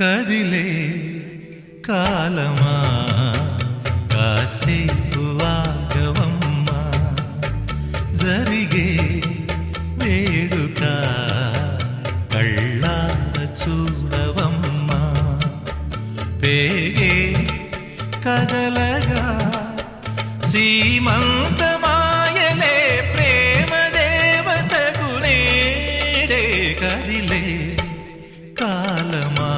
కదిలే కాలమా కాసేపు ఆగవమ్మా, జరిగే వేడుక కళ్ళార చూడవమ్మా, పేగే కదలగా సీమంతమాయలే ప్రేమ దేవతకు నేడే. కదిలే కాలమా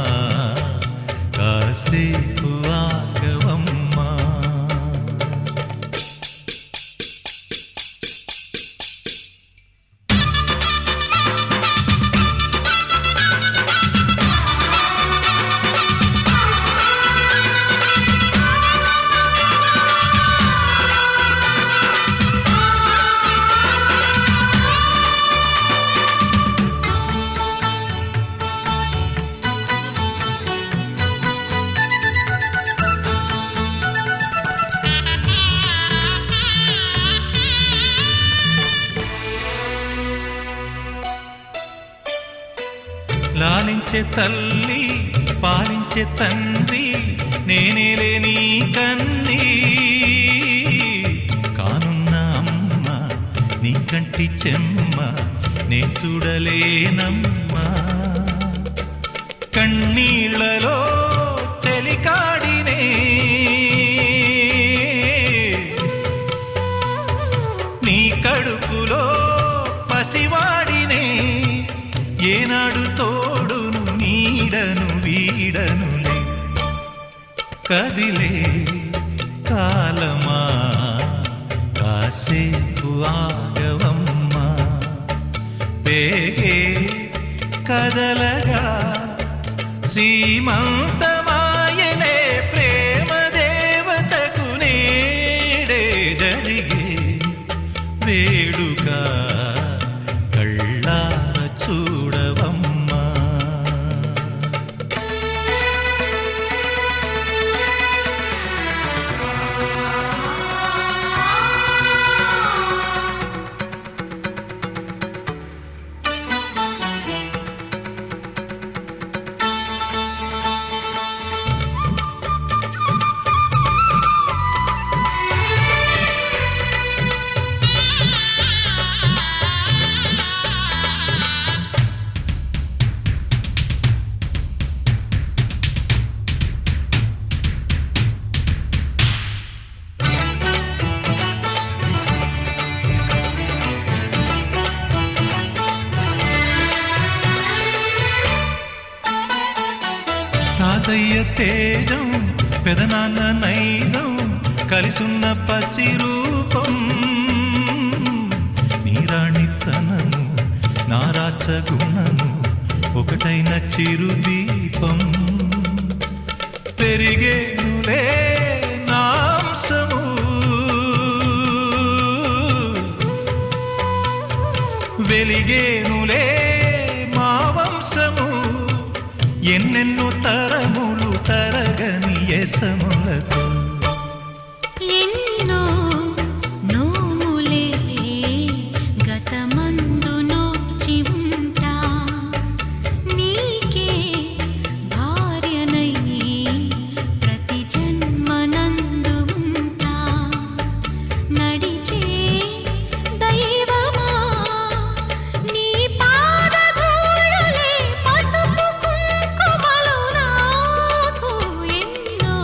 కాసేపు ఆగవమ్మా. లాలించే తల్లి పాలించే తండ్రి నేనేలే నీ కన్నీ, కానున్న అమ్మ నీ కంటి చెమ్మ నే చూడలేనమ్మా. కన్నీళ్లలో చెలికాడినే నీ కడుపులో పసివాడినే, ఏనాడు తోడును నీడను వీడనులే. కదిలే కాలమా కాసేపు ఆగవమ్మా, పేగే కదలగా సీమంతమాయలే ప్రేమ దేవతకు నేడే. జరిగే వేడుక కళ్ళార చూడవమ్మా. తాతయ్య తేజం పెదనాన్న నైజం కలిసున్న పసి రూపం, నీరాణితనము నారాచ గుణము ఒకటైన చిరుదీపం. పెరిగేనులే నాంసము వెలిగేనులే మా వంశము, ఎన్నెన్నో తరములు తరగని యసములతో. ఎన్నో నోములే గతమందు నోచి ఉంటా, నీకే భార్యనై ప్రతి జన్మనందు ఉంటా. నడిచే దైవమా నీ పాదధూళులే పసుపు కుంకుమలు నాకు. ఎన్నో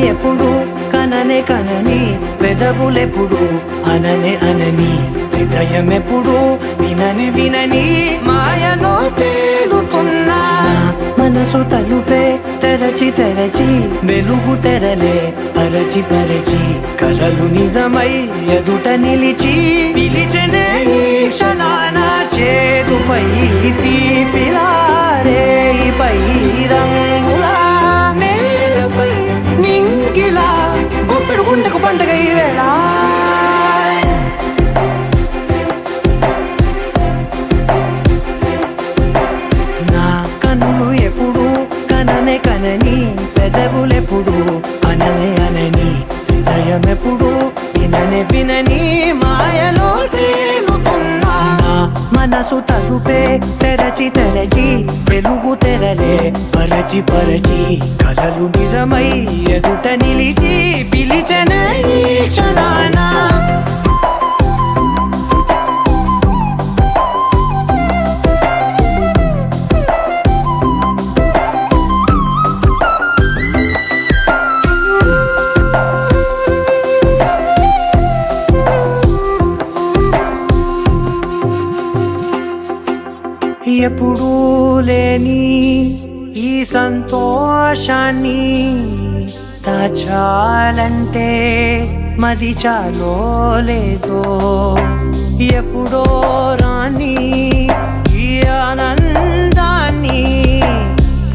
ఎప్పుడు కననే కనని పెదవులెప్పుడు అననే అనని హృదయం ఎప్పుడు వినని వినని మాయలో తేలుతున్నా మనసు తలుపే తెరచి తెరచి వెలుగు తెరలే పరచి పరచి కలలు నిజమై ఎదుట నిలిచి పిలిచెనే ఈ క్షణాన చేతుపై తీపిలారే పై రంగులా నేలపై నింగిలా గుప్పెడు గుండెకు పండుగ ఈ వేళ నా కన్నులు ఎప్పుడు కననే కనని పెదవులెప్పుడు అననే అనని హృదయం ఎప్పుడు విననే వినని మాయలో తేలుతున్నా నా మనసు తలుపే తెరచి తెరచి వెలుగు తెరలే పరచి పరచి కలలు నిజమై ఎదుట నిలిచి పిలిచెనే ఈ క్షణాన ఎప్పుడూ లేని ఈ సంతోషాన్ని దాచాలంటే మది చాలో లేదో ఎప్పుడో రాని ఈ ఆనందాన్ని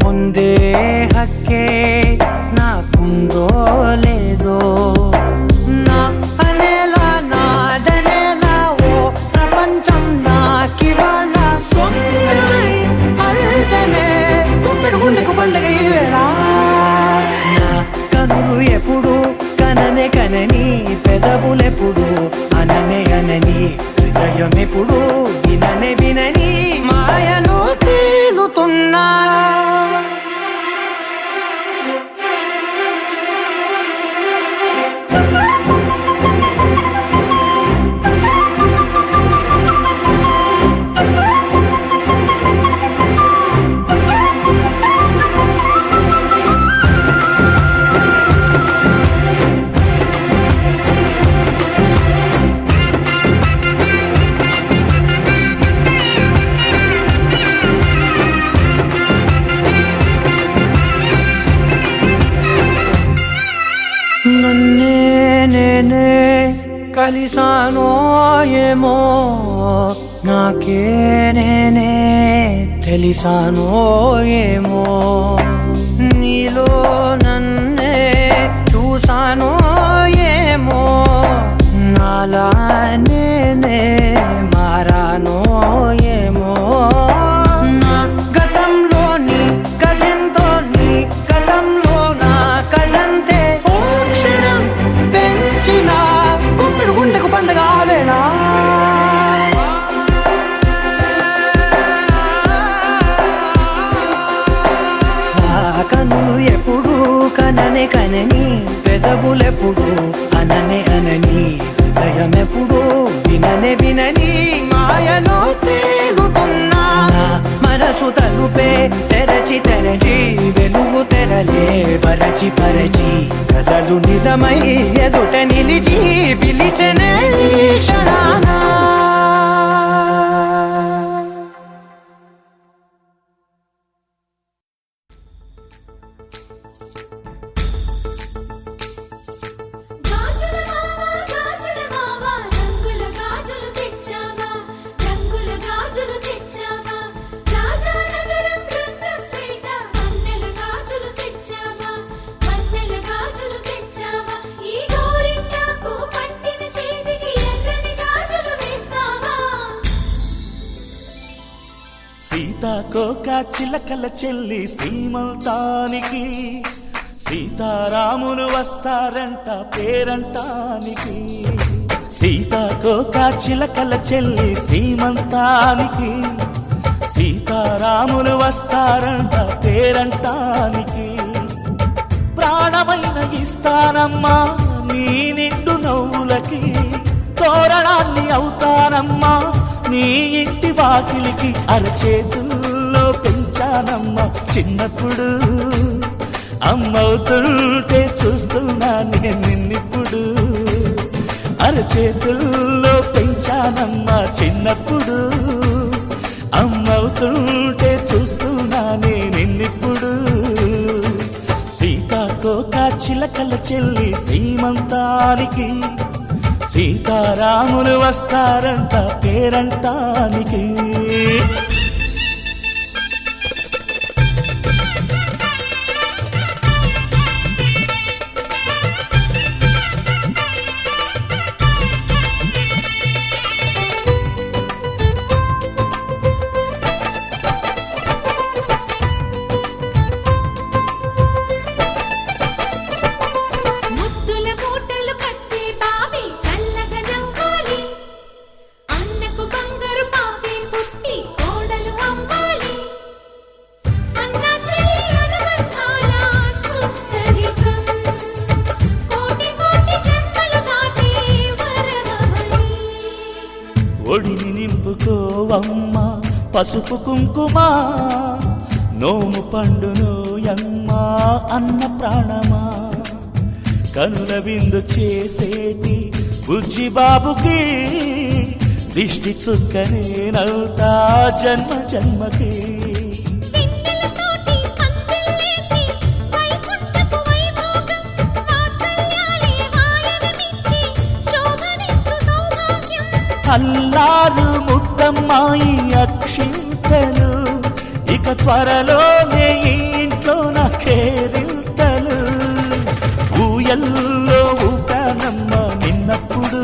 పొందే హక్కే నాకుందో లేదో నా అనేలా నాదనేలా ఓ ప్రపంచం నాకివాళ గుండెకు పండుగ ఈ వేళ నా కనులు ఎప్పుడు కననే కనని పెదవులెప్పుడు అననే అనని హృదయం ఎప్పుడు విననే వినని మాయలో తేలుతున్నా నన్నే నేనే కలిసానో ఏమో నాకే నేనే తెలిసానో ఏమో నీలో నన్నే చూసానో ఏమో నాలా నేనే మారానో ఏమో నా గతంలోని కథంతో నీ గతంలో నా కథంతే గుండెకు పండుగ ఆవేళ కన్నులు ఎప్పుడు కననే కనని పెదవులెప్పుడు అననే అనని హృదయం ఎప్పుడు విననే వినని మాయలో తేలుతున్నా మనసు తలుపే తెరచి తెరచి వెలుగు తెరలే పరచి పరచి కలలు నిజమై ఎదుట నిలిచి పిలిచెనే ఈ క్షణాన సీతాకోక చిలకల చెల్లి సీమంతానికి సీతారాములు వస్తారంట పేరంటానికి సీతాకోక చిలకల చెల్లి సీమంతానికి సీతారాములు వస్తారంట పేరంటానికి ప్రాణమైన ఇస్తానమ్మా నీ నిండు నవ్వులకి తోరణాన్ని అవుతానమ్మా నీ ఇంటి వాకిలికి అరచేతుల్లో పెంచానమ్మా చిన్నప్పుడు అమ్మవుతుంటే చూస్తున్నా నేను నిన్నిప్పుడు అరచేతుల్లో పెంచానమ్మా చిన్నప్పుడు అమ్మవుతుంటే చూస్తున్నా నేను నిన్నిప్పుడు సీతాకోక చిలకల చెల్లి సీమంతానికి సీతారాములు వస్తారంట పేరంటానికి ముద్దుల మూటలు కట్టి బావి చల్లగా నవ్వాలి అన్నకు బంగారు పాపి పుట్టి కోడలు అవ్వాలి అన్న చెల్లి అనుబంధాల చుట్టరికం కోటి కోటి జన్మలు దాటి వరమవని ఒడిని నింపుకోవమ్మ పసుపు కుంకుమ నోము పండునోయమ్మ అన్న ప్రాణమా కనుల విందు చేసేటి బుజ్జి బాబుకి దిష్టి చుక్కనేనవుతా జన్మ జన్మకి పిన్నెలతోటి పందిళ్ళేసి వైకుంఠపు వైభోగం వాత్సల్యాలే వాయనమిచ్చి శోభనిచ్చు సౌభాగ్యం అల్లారు ముద్దమ్మాయి అక్షింతలు ఇక త్వరలోనే ఈ ఇంట్లో నా కేరింతలు ఊయల్లో ఊపానమ్మ నిన్నప్పుడు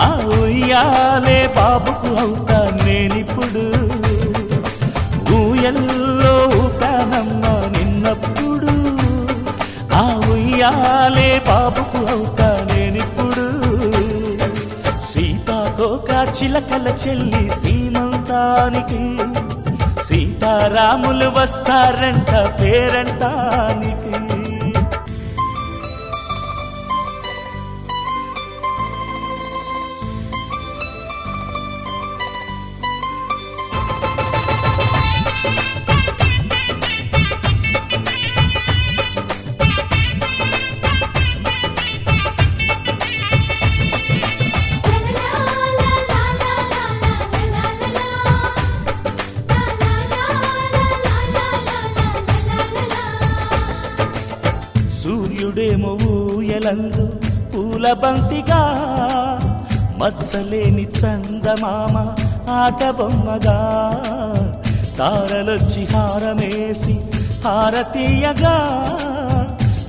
ఆ ఉయ్యాలే బాబుకు అవుతా నేనిప్పుడు ఊయల్లో ఊపానమ్మ నిన్నప్పుడు ఆ ఉయ్యాలే బాబుకు అవుతా నేనిప్పుడు సీతాకోక చిలకల చెల్లి సీమంతానికి సీతారాములు వస్తారంట పేరంటానికి సూర్యుడేమో ఊయలందు పూల బంతిగా మత్సలేని చందమామ ఆట బొమ్మగా తారలొచ్చి హారమేసి హారతీయగా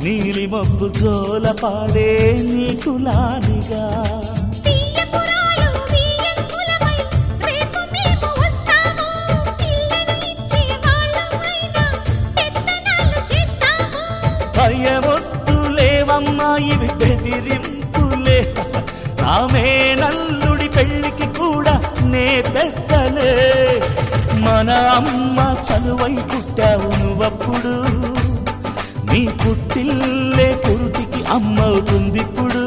నీలి మబ్బు జోల పాడే నీకులానిగా తీయపురాలు తీయంకులమై రేపు మేము వస్తాము పిల్లను ఇచ్చే వాళ్ళమైనా పెత్తనాలు చేస్తాము భయమొద్దులేవమ్మా ఇవి బెదిరింపులే రామే నల్లుడి పెళ్ళికి కూడా నే పెద్దలే మన అమ్మ చలువై పుట్టావు నువ్వప్పుడు నీ పుట్టిల్లే పురుటికి అమ్మవుతుందిప్పుడు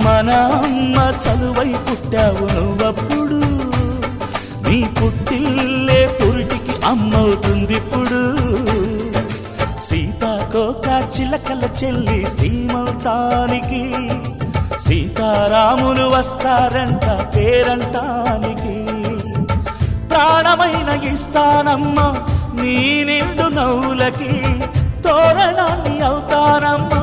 మన అమ్మ చలువై పుట్టావు నువ్వప్పుడు నీ పుట్టిల్లే పురుటికి అమ్మవుతుందిప్పుడు సీతాకోక చిలకల చెల్లి సీమంతానికి సీతారాములు వస్తారంట పేరంటానికి ప్రాణమైన ఇస్తానమ్మా నీ నిండు నవ్వులకి తోరణాన్ని అవుతానమ్మా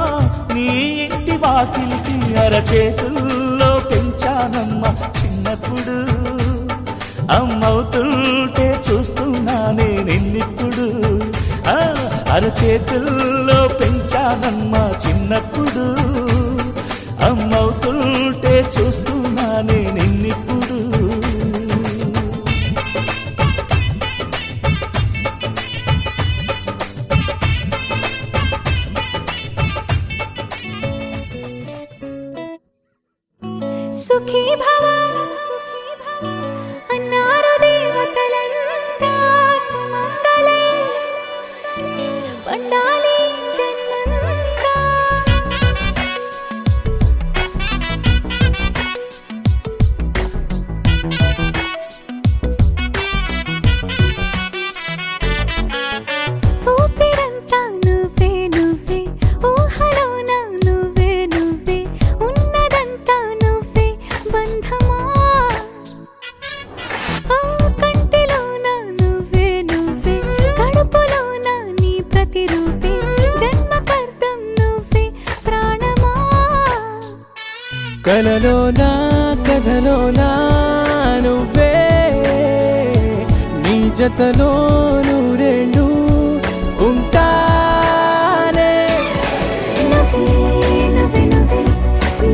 నీ ఇంటి వాకిలికి అరచేతుల్లో పెంచానమ్మా చిన్నప్పుడు అమ్మవుతుంటే చూస్తున్నానే నిన్నిప్పుడు అరచేతుల్లో పెంచానమ్మా చిన్నప్పుడు అమ్మవుతుంటే చూస్తున్నానే నిన్నిప్పుడు సుఖీ భవ అన్నారు దేవతలంతా సుమంగళే పండాలి జన్మంతా ఊపిరంతా కలలోనా కథలోనా నువ్వే నీ జతలో నూరేళ్ళు ఉంటానే నువ్వే నువ్వే నువ్వే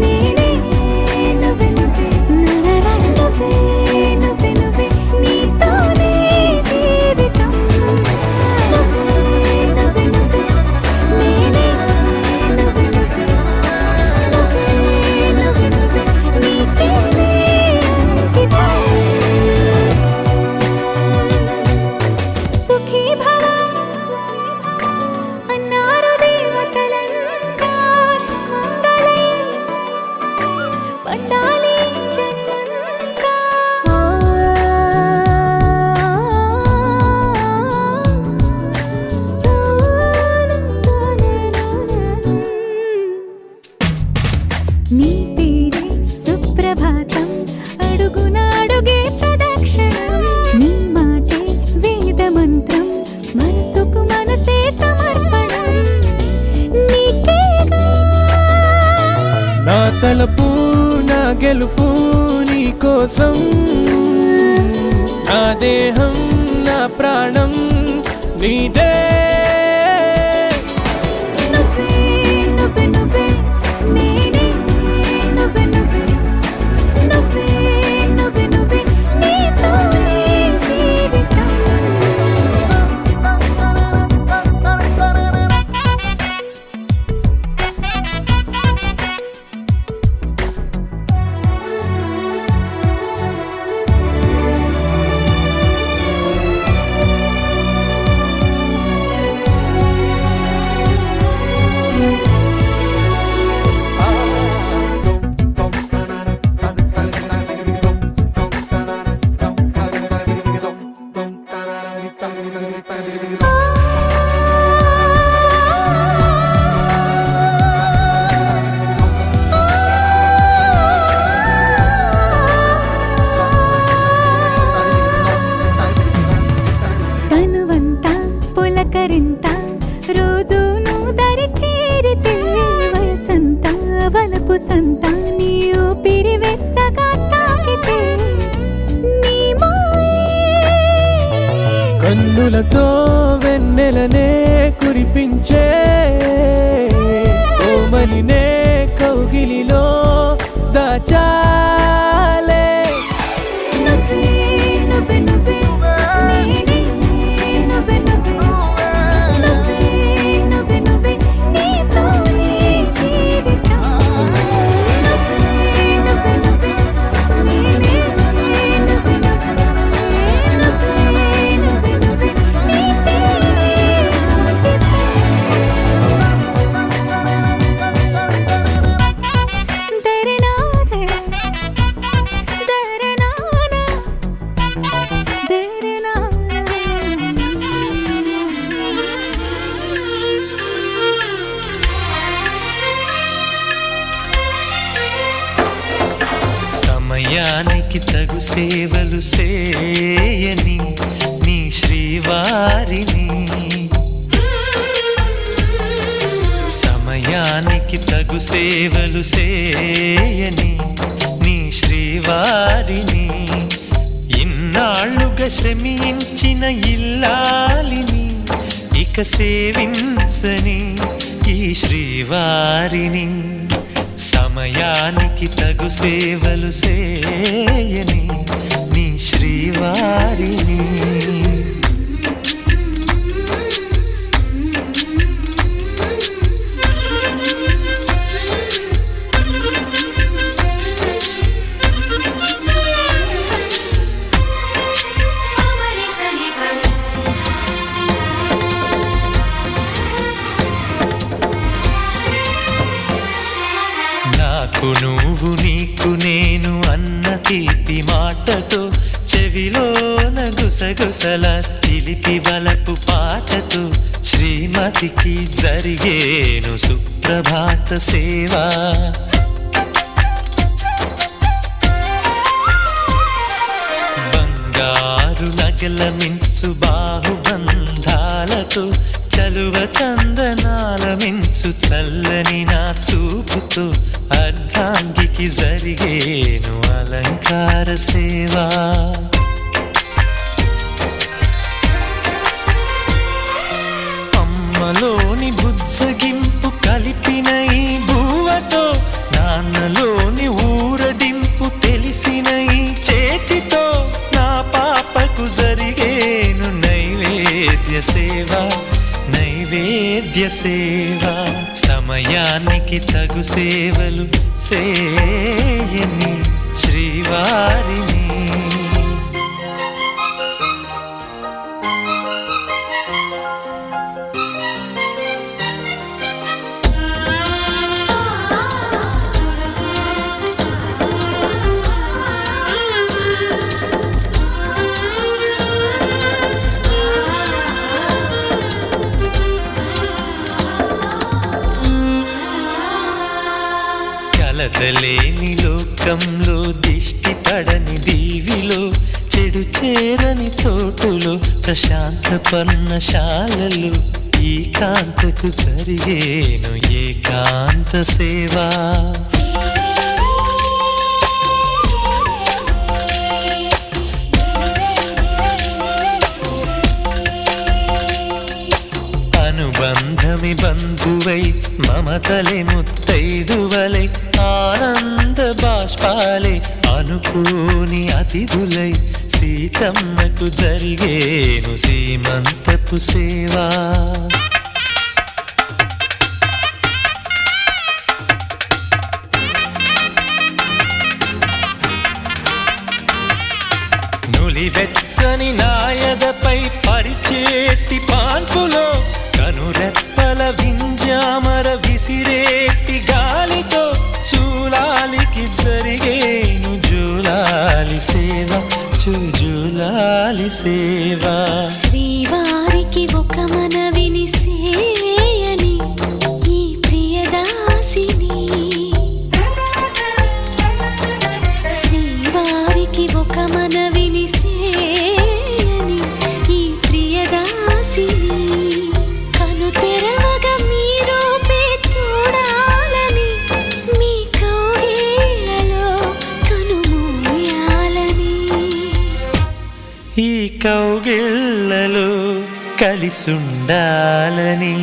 నేనే నువ్వే నువ్వే నువ్వే నువ్వే నువ్వే నీతోనే జీవితం నువ్వే నువ్వే నువ్వే నేనే నువ్వే నువ్వే నువ్వే నువ్వే నువ్వే నీతోనే అంకితం సుఖీ భవ అన్నారు దేవతలంతా సుమంగళై పండాలి జన్మంతా నీ పేరే సుప్రభాతం అడుగున అడుగే ప్రదక్షిణం నీ మాటే వేద మంత్రం మనసుకు మనసే సమర్పణం నీకేగా నా తలపు నా గెలుపు నీ కోసం నా దేహం నా ప్రాణం నీదే నువ్వే నువ్వే నువ్వే నేనే నువ్వే నువ్వే నువ్వే నువ్వే నువ్వే నీతోనే జీవితం తనువంతా పులకరింత రోజు నువ్వు దరి చేరితే వయసంతా వలపు సంతా నీ ఊపిరి వెచ్చగా తాకితే నీ మాయే కన్నులతో వెన్నెలనే కురిపించే కోమలినే కౌగిలిలో దాచాలే నువ్వే నువ్వే నువ్వే నేనే నువ్వే నువ్వే నువ్వే నువ్వే నువ్వే నీతోనే జీవితం నువ్వే నువ్వే నువ్వే నేనే నువ్వే నువ్వే నువ్వే నువ్వే నువ్వే నీతోనే అంకితం దరనాదే దరనానా సమయానికి తగు సేవలు చేయని నీ శ్రీవారిని సమయానికి తగు సేవలు చేయని నీ శ్రీవారిని ఇన్నాళ్ళుగా శ్రమించిన ఇల్లాలిని ఇక సేవించని ఈ శ్రీవారిని సమయానికి తగు సేవలు చేయని నీ శ్రీవారిని నాకు నువ్వు నీకు నేను అన్న తీపి మాటతో చెవిలోన గుసగుసల చిలిపి వలపు పాటతో శ్రీమతికి జరిగేను సుప్రభాత సేవ బంగారు నగల మించు బాహుబంధాలతో చలువ చందనాల మించు చల్లని నా చూపుతో అర్ధాంగికి జరిగేను అలంకార సేవా. అమ్మలోని బుజ్జగింపు కలిపిన ఈ బువ్వతో, నాన్నలోని ఊరడింపు తెలిసిన ఈ చేతితో, నా పాపకు జరిగేను నైవేద్య సేవ, నైవేద్య సేవ. సమయానికి తగు సేవలు సేయని శ్రీవారిని. కలతలేని లోకంలో, దిష్టి పడని దీవిలో, చెడు చేరని చోటులో, ప్రశాంత పర్ణశాలలో ఈ కాంతకు జరిగేను ఏకాంత సేవా. అనుబంధమి బంధువై, మమతలే ముత్తైదువలై, ఆనంద బాష్పాలే అనుకోని అతిథులై, సీతమ్మకు జరిగేను సీమంతపు సేవా. నులివెచ్చని నాయదపై పరిచేటి పాన్పులో, కనురెప్పల వింజామర విసిరేటి గాలితో, చూలాలికి జరిగేను జూలాలి సేవ, జూలాలి సేవ. శ్రీవారికి ఒక మనవిని సేయని ఈ ప్రియదాసిని. శ్రీవారికి ఒక మనవిని సేయని ఈ ప్రియదాసిని. కను తెరవగా మీ రూపే చూడాలని, మీ కౌగిళ్ళలో కనుమూయాలని. ఈ కౌగిళ్ళలో కలిసుండాలని.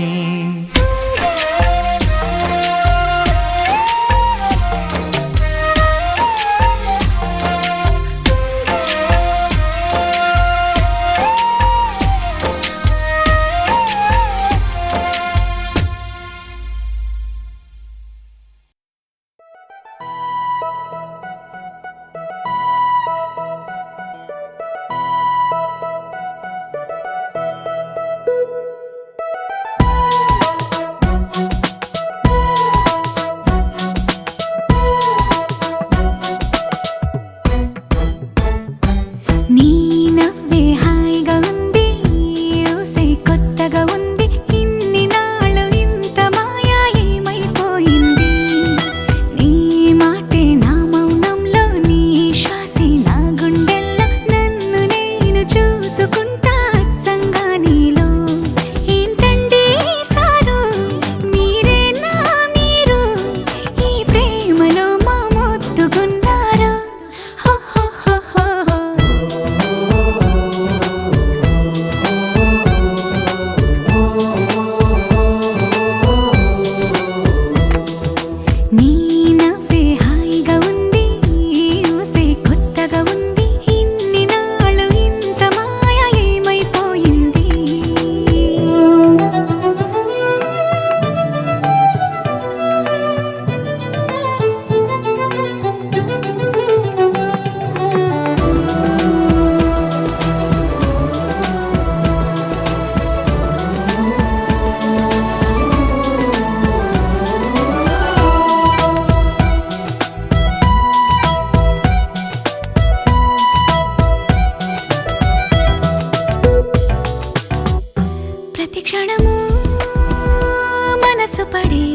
మనసు పడే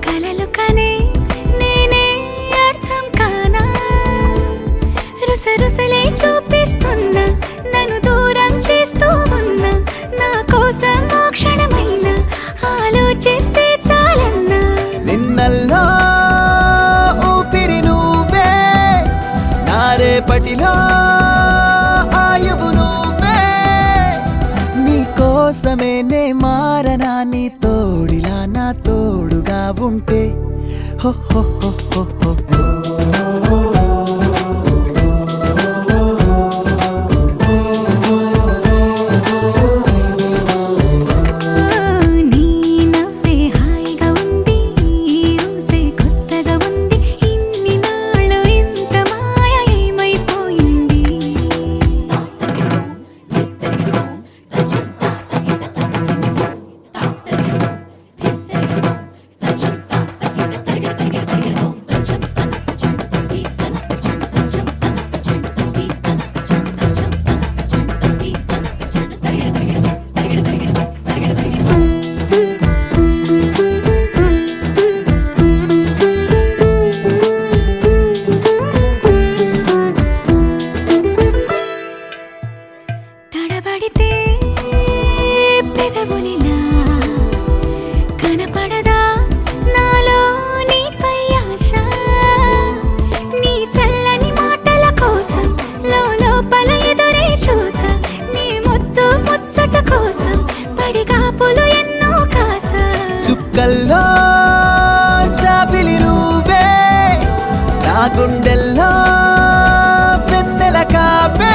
కలలు కనే నేనే అర్థం కానా రుసరుసలే చూపిస్తున్నా నన్ను దూరం చేస్తూ ఉన్నా నా కోసం ఆ క్షణమైన ఆలోచిస్తే చాలన్నా నిన్నల్లో కోసమే నే మారనా నీ తోడిలా నా తోడుగా ఉంటే హో హో హో హో హో. నీ నవ్వే హాయిగా ఉంది ఊసే కొత్తగా ఉంది ఇన్ని నాళ్ళు ఇంత మాయ ఏమైపోయింది తడబడితే పెదవులిలా కనపడదా నాలో నీపై ఆశ నీ చల్లని మాటల కోసం లోపల ఎదురే చూసా నీ ముద్దు ముచ్చట కోసం పడిగాపులు ఎన్నో కాసా చుక్కల్లో చాపిలి నువ్వే నా గుండెల్లో వెన్నెల కాపే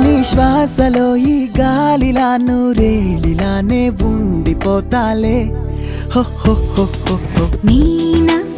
నీ శ్వాసలో ఈ గాలిలా నూరేలిలానే ఉండిపోతాలే హో హో హో హో హో. నీ నవ్వే